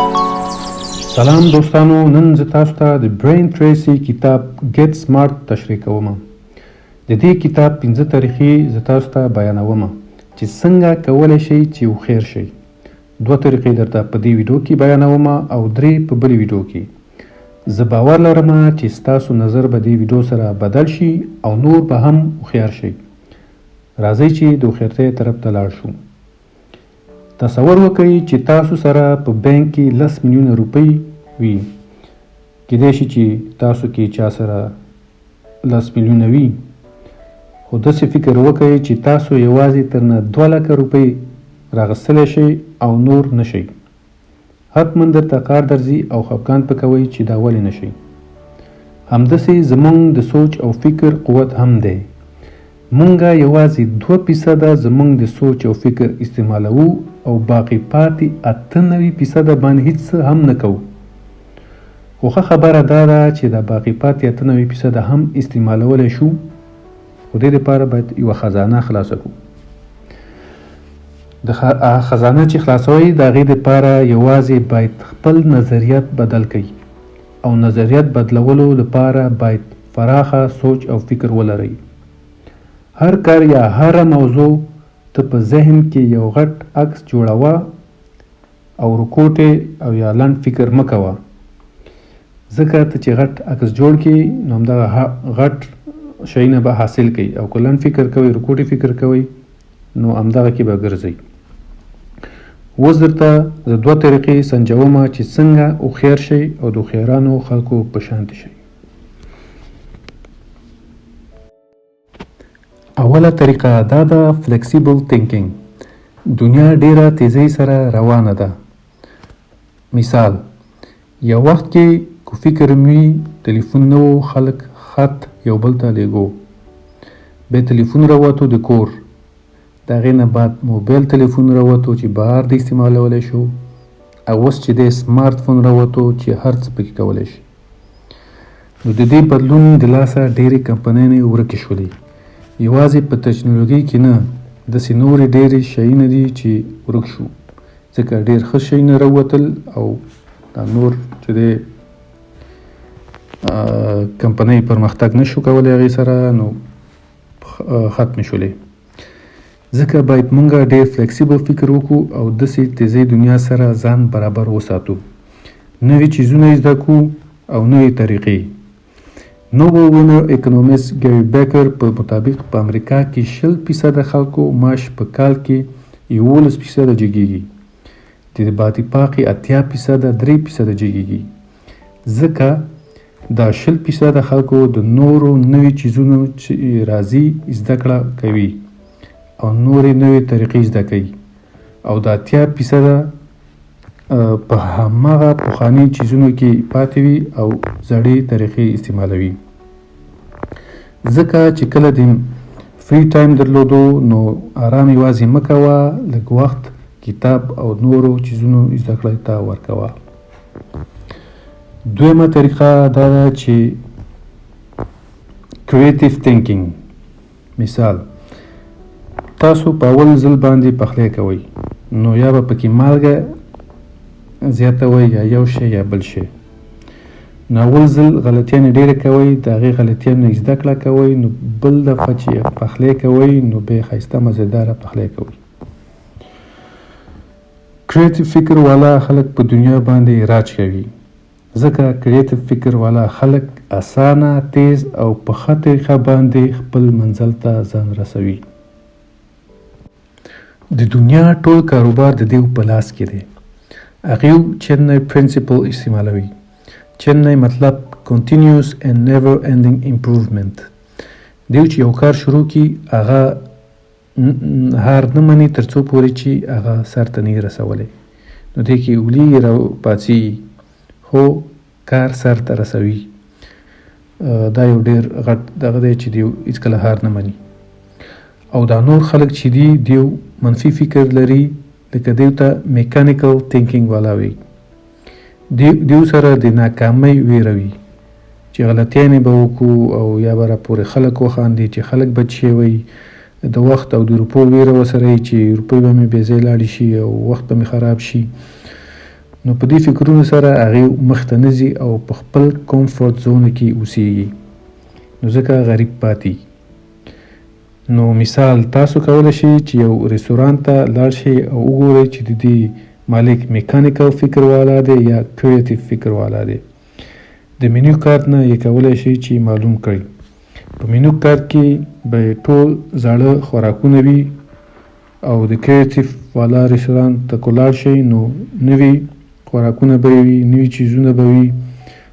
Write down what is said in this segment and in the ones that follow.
سلام دوستانو، نن زه تاسو ته د برین ټریسي کتاب ګیټ سمارټ تشریح کوم. د دې کتاب 15 طریقې زه تاسو ته بیانوم چې څنګه کولی شئ چې هوښیار شئ. 2 طریقې درته په دې ویډیو کې بیانوم او 3 په بلې ویډیو کې. زه باور لرم چې ستاسو نظر به دې ویډیو سره بدل شي او نور به هم هوښیار شئ. راځئ چې د هوښیارتۍ طرف ته لاړ شو. تصور وکړئ چې تاسو سره په بانک کې 10 میلیونه روپۍ وي. کیدای شي چې تاسو کې چا سره 10 میلیونه وي، خو داسې فکر وکړئ چې تاسو یوازې تر نه 2 لکه روپۍ راغستلی شئ او نور نه شئ. حتما درته کار درځي او خفګان پکوئ چې دا ولې نه شئ. همداسې زموږ د سوچ او فکر قوت هم دی. مونږه یوازې 2% زموږ د سوچ او فکر استعمالوو او باقی پاتې 98% باندې هیڅ هم نه کوو. خو ښه خبره دا ده چې د باقی پاتې 98% هم استعمالولی شو، خو دې لپاره باید یوه خزانه خلاصه کړو. د خزانه چې خلاصوئ د هغې دپاره یوازې باید خپل نظریات بدل کړئ او نظریات بدلولو لپاره باید فراخه سوچ او فکر ولرئ. هر کار یا هر موضوع ته په ذهن کې یو غټ عکس جوړوه او رکوټ او یا لنډ فکر مه کوه، ځکه ته چې غټ عکس جوړ کړي نو همدغه غټ شیونه به حاصل کوي، او که لنډ فکر کوئ رکوټي فکر کوئ نو همدغه کې به ګرځئ. اوس درته زه 2 طریقې سنجوم چې څنګه هوښیار شئ او د هوښیارانو خلکو په شانتې شئ. اوله طریقه دا ده فلیکسیبل تینکینګ. دنیا ډیره تیزی سره روانه ده. مثال، یو وخت کې کو فکر می تلیفون نه و، خلک خط یو بل ته لیږو، بیا تلیفون راووتو د کور، د هغې نه بعد موبایل تلیفون راووتو چې بهر د استعمالولی شو، او اوس چې دی سمارټ فون راووتو چې هر څه پکې کولی شي. نو د دې بدلون د لاسه ډېرې کمپنۍ ورکې شولې. یوازې په ټکنالوژۍ کې نه، داسې نورې ډېرې شیونه دي چې ورک شو، ځکه ډېر ښه شیونه راووتل او دا نور چې دی کمپنۍ پرمختګ نشو کولی هغې سره، نو ختمې شولې. ځکه باید مونږ ډېر فلیکسیبل فکر وکړو او داسې تیزی دنیا سره ځان برابر وساتو. نوي چیزونه زده کړو او نوې طریقې. نوبل وینر اکونومیست ګیری بیکر په مطابق په امریکا کې 20% خلکو معاش په کال کې 11% جګیږي، د باقي پاقي 80% 3% جګیږي، ځکه دا 20% خلکو د نورو نوي چیزونو چې راځي زده کړه کوي او نورې نوې طریقې زده کوي، او دا 80% په هماغه پخواني چیزونو کې پاتې وي او زړې طریقې استعمالوي. ځکه چې کله د فری ټایم درلودو نو آرام یوازې مه کوه، لږ وخت کتاب او نورو چیزونو زده کړې ته ورکوه. دویمه طریقه دا ده چې کریټیو تینکینګ. مثال، تاسو په اول ځل باندې پخلی کوئ، نو یا به پکې مالګه زیاتوئ یا یو شی یا بل شی. نو اول ځل غلطیانې ډېرې کوئ، د هغې غلطیانو زده کړه کوئ، نو بل دفعه چې پخلی کوئ نو بیا ښایسته مزیداره پخلی کوئ. کریټیو فکر والا خلک په دنیا باندې راج کوي، ځکه کریټیو فکر والا خلک اسانه، تیز او په ښه طریقه باندې خپل منزل ته ځان رسوي. د دنیا ټول کاروبار د دیو په لاس کې دی. هغې چنی پرنسپل استعمالوي. چنی مطلب continuous and never ending improvement. دیو چې یو کار شروع کړي هغه هار نه مني تر څو پورې چې هغه سر ته نه رسولی. نو دې کې اولی راپاڅي خو کار سر ته رسوي. دا یو ډېر غټ دغه دی چې دیو هېڅکله هار نه مني. او دا نور خلک چې دي دیو منفي فکر لري، لکه دیو ته میکانیکل تینکینګ والا وي. دیو سره د ناکامۍ ویره وي چې غلطیانې به وکړو او یا به راپورې خلک وخاندي چې خلک بد شوي، د وخت او د روپو ویره ورسره وي چې روپۍ به مې بې ځای لاړې شي او وخت به مې خراب شي. نو په دې فکرونو سره هغې مخته نه ځي او په خپل کمفورټ زون کې اوسیږي، نو ځکه غریب پاتې. نو مثال تاسو کولی شئ چې یو رستوران ته لاړ شئ او وګورئ چې د دې مالک میکانیکل فکر والا دی یا کریټیو فکر والا دی. د مینیو کارت نه یې کولی شئ چې معلوم کړئ. په مینیو کارت کې به ټول زاړه خوراکونه وي او د کریټیو والا رستوران ته که لاړ شئ نو نوي خوراکونه به وي، نوي چیزونه به وي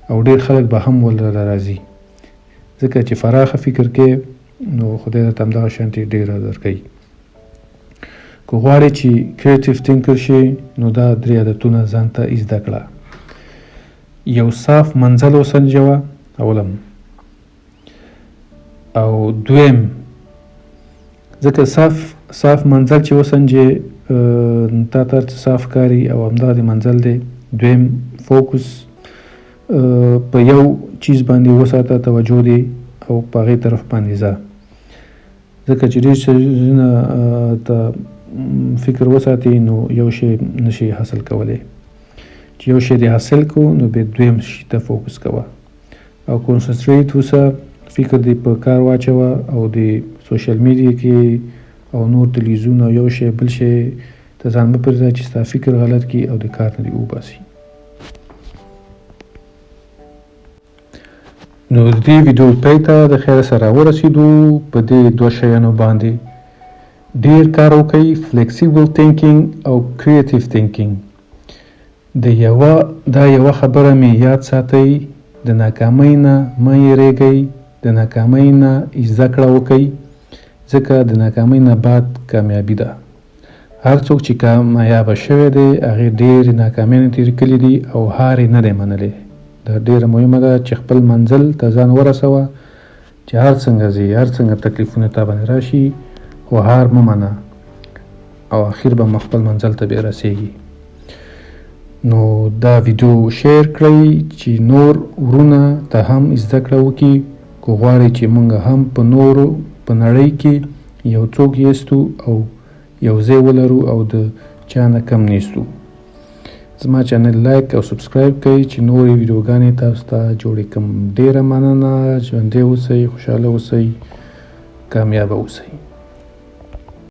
او ډېر خلک به هم ولره راځي، ځکه چې فراخه فکر کې نو خدای درته همدغه شانتې ډېره درکوي. که غواړې چې کریټیو تینکر شي نو دا 3 عادتونه ځان ته زده کړه. یو صاف منزل وسنجوه اولم، او دویم ځکه صاف منزل چې وسنجې تا ته هر څه صاف کاري او همدغه د منزل دی. دویم فوکس په یو چیز باندې وساته، توجه دی او په هغې طرف باندې ځه، ځکه چې ډېر څیزونه ته فکر وساتې نو یو شی نشي حاصل کولی. چې یو شی دې حاصل کو نو بیا دویم شي ته فوکس کوه او کنسنټریټ اوسه، فکر دې په کار واچوه او د سوشل میډیا کې او نور تلویزیون او یو شی بل شی ته ځان مه پرېږده چې ستا فکر غلط کړي او د کار نه دې وباسي. نو د دې ویډیو پای ته د خیر سره ورسېدو. په دې 2 شیانو باندې ډېر کار وکړئ، فلیکسیبل تینکینګ او کریټیو تینکینګ. دا یوه خبره مې یاد ساتئ، د ناکامۍ نه مه یېرېږئ، د ناکامۍ نه زده کړه وکئ، ځکه د ناکامۍ نه بعد کامیابي ده. هر څوک چې کامیابه شوی دی هغې ډېرې ناکامیانې تېرې کړي دي او هار یې نه دی منلی. دا ډېره مهمه ده چې خپل منزل ته ځان ورسوه، چې هر څنګه ځې، هر څنګه تکلیفونه تا باندې راشي، خو هار مه منه او اخر به خپل منزل ته بیا رسېږي. نو دا ویډیو شیر کړئ چې نور ورونه ته هم زده کړه وکړي، که غواړئ چې موږ هم په نورو په نړۍ کې یو څوک یستو او یو ځای ولرو او د چا نه کم نیستو. زما چینل لایک او سبسکرایب کړئ چې نورې ویډیوګانې تاسو ته جوړې کړم. ډېره مننه، ژوندی اوسئ، خوشحاله اوسئ، کامیابه اوسئ.